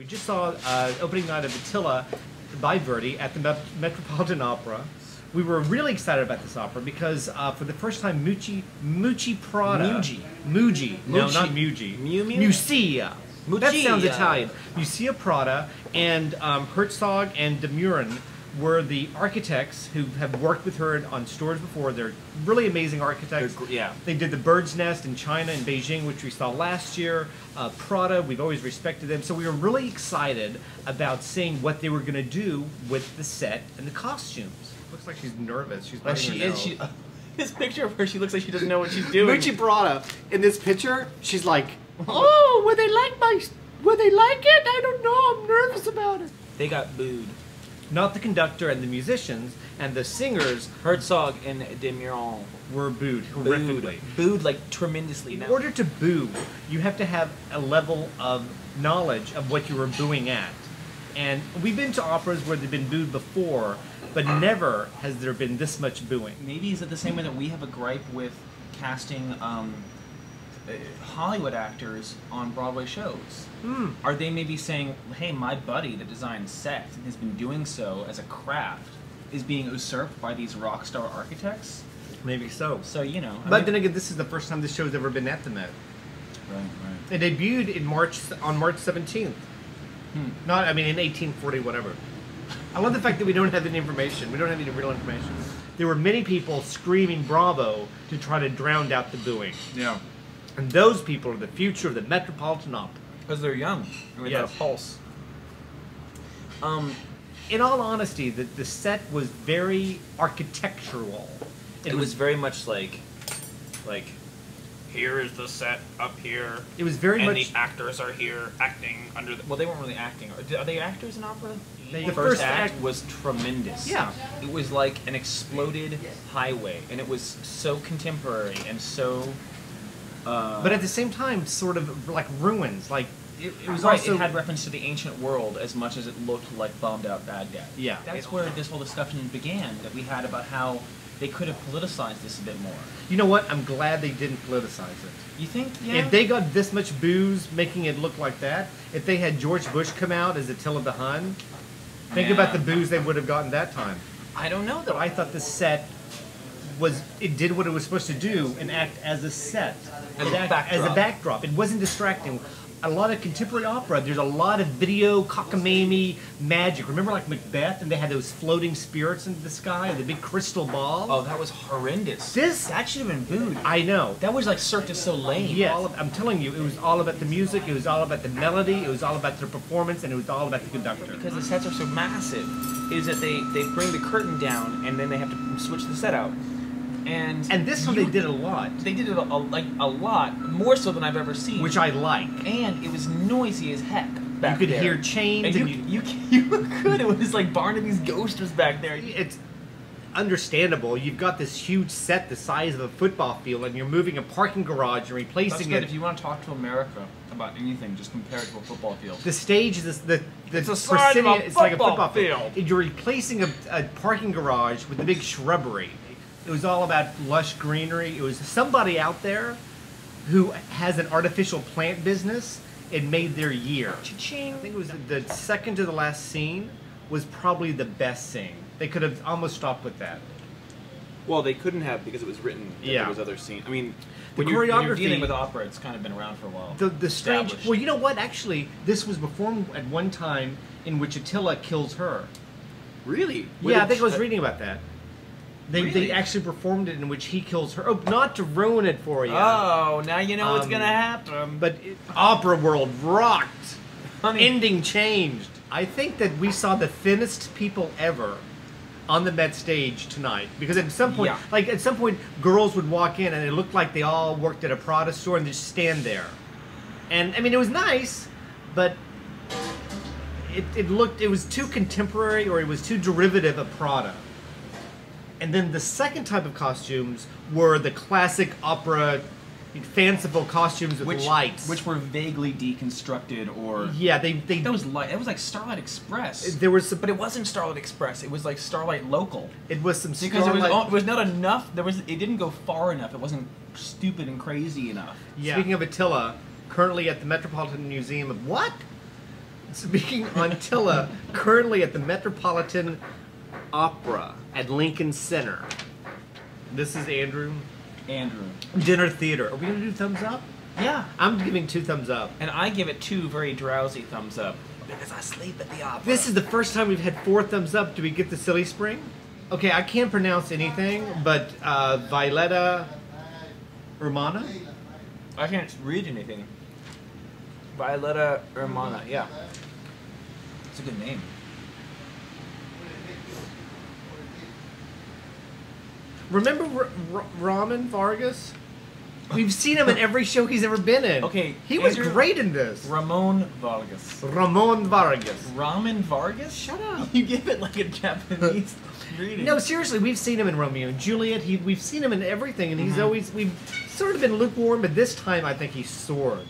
We just saw opening night of Attila by Verdi at the Metropolitan Opera. We were really excited about this opera because for the first time, Mucci Prada. Mugi. No, not Mugi. Musia. That sounds Italian. Musia Prada and Herzog and de Muren were the architects who have worked with her on stores before. They're really amazing architects. Yeah. They did the Bird's Nest in China and Beijing, which we saw last year. Prada, we've always respected them. So we were really excited about seeing what they were going to do with the set and the costumes. Looks like she's nervous. She's she is. This picture of her, she looks like she doesn't know what she's doing. Mucci Prada. In this picture, she's like, "Oh, will they like it? I don't know. I'm nervous about it." They got booed. Not the conductor and the musicians and the singers. Herzog and de Muren were booed horrifically. Booed like tremendously. In order to boo, you have to have a level of knowledge of what you were booing at. And we've been to operas where they've been booed before, but never has there been this much booing. Maybe is it the same way that we have a gripe with casting Hollywood actors on Broadway shows? Are they maybe saying, hey, my buddy that designed sets and has been doing so as a craft is being usurped by these rock star architects? Maybe so. So, you know. But then again, this is the first time this show's ever been at the Met. Right. It debuted in on March 17th. Not, I mean, in 1840, whatever. I love the fact that we don't have any information. We don't have any real information. There were many people screaming bravo to try to drown out the booing. Yeah. And those people are the future of the Metropolitan Opera. Because they're young. And we got a pulse. In all honesty, the set was very architectural. It was very much like, here is the set up here. It was very and much. And the actors are here acting under the. Well, they weren't really acting. Are they actors in opera? The first act was tremendous. Yeah. It was like an exploded highway, and it was so contemporary and so. But at the same time, sort of like ruins. Like it was Right, also. it had reference to the ancient world as much as it looked like bombed out Baghdad. Yeah. That's where this whole discussion began, that we had about how they could have politicized this a bit more. You know what? I'm glad they didn't politicize it. You think? Yeah. If they got this much booze making it look like that, if they had George Bush come out as Attila the Hun, think about the booze they would have gotten that time. I don't know though. I thought the set it did what it was supposed to do and act as a set, as a backdrop. It wasn't distracting. A lot of contemporary opera, there's a lot of video cockamamie magic. Remember like Macbeth, and they had those floating spirits in the sky, the big crystal ball? Oh, that was horrendous. That should have been booed. I know. That was like Cirque du Soleil. Yes, I'm telling you, it was all about the music, it was all about the melody, it was all about their performance, and it was all about the conductor. Because the sets are so massive, is that they bring the curtain down and then they have to switch the set out. And this one they did a lot. They did it a lot, more so than I've ever seen. Which I like. And it was noisy as heck back You could there. hear chains. And you could. It was like Barnaby's ghost was back there. It's understandable. You've got this huge set the size of a football field, and you're moving a parking garage and replacing That's good. it. If you want to talk to America about anything, just compare it to a football field. The stage is it's like a football field. You're replacing a parking garage with a big shrubbery. It was all about lush greenery. It was somebody out there who has an artificial plant business. It made their year. Cha-ching. I think it was the second to the last scene was probably the best scene. They could have almost stopped with that. Well, they couldn't have because it was written that there was other scenes. I mean, when you're dealing with opera, it's kind of been around for a while. The strange. Well, you know what? Actually, this was performed at one time in which Attila kills her. Really? Yeah, I think I was reading about that. They Really? actually performed it in which he kills her. Oh, not to ruin it for you. Oh, now you know what's going to happen. But opera world rocked. Ending changed. I think that we saw the thinnest people ever on the Met stage tonight. Because at some point, girls would walk in and it looked like they all worked at a Prada store and they'd just stand there. And, I mean, it was nice, but it was too contemporary or it was too derivative of Prada. And then the second type of costumes were the classic opera, fanciful costumes with lights, which were vaguely deconstructed, or that was light. It was like Starlight Express. There was but it wasn't Starlight Express. It was like Starlight Local. It was some because it was not enough. It didn't go far enough. It wasn't stupid and crazy enough. Yeah. Speaking of Attila, currently at the Metropolitan Museum of what? speaking on Attila, currently at the Metropolitan Opera at Lincoln Center. This is Andrew. Andrew. Dinner Theater. Are we going to do thumbs up? Yeah. I'm giving 2 thumbs up. And I give it 2 very drowsy thumbs up. Because I sleep at the opera. This is the first time we've had 4 thumbs up. Do we get the silly spring? Okay, I can't pronounce anything, but Violetta Urmana? I can't read anything. Violetta Urmana, yeah. It's a good name. Remember Raman Vargas? We've seen him in every show he's ever been in. Okay, he was Andrew, great in this. Ramon Vargas. Ramon Vargas. Ramen Vargas? Shut up. You give it like a Japanese reading. No, seriously, we've seen him in Romeo and Juliet. We've seen him in everything, and he's always, we've sort of been lukewarm, but this time I think he soared.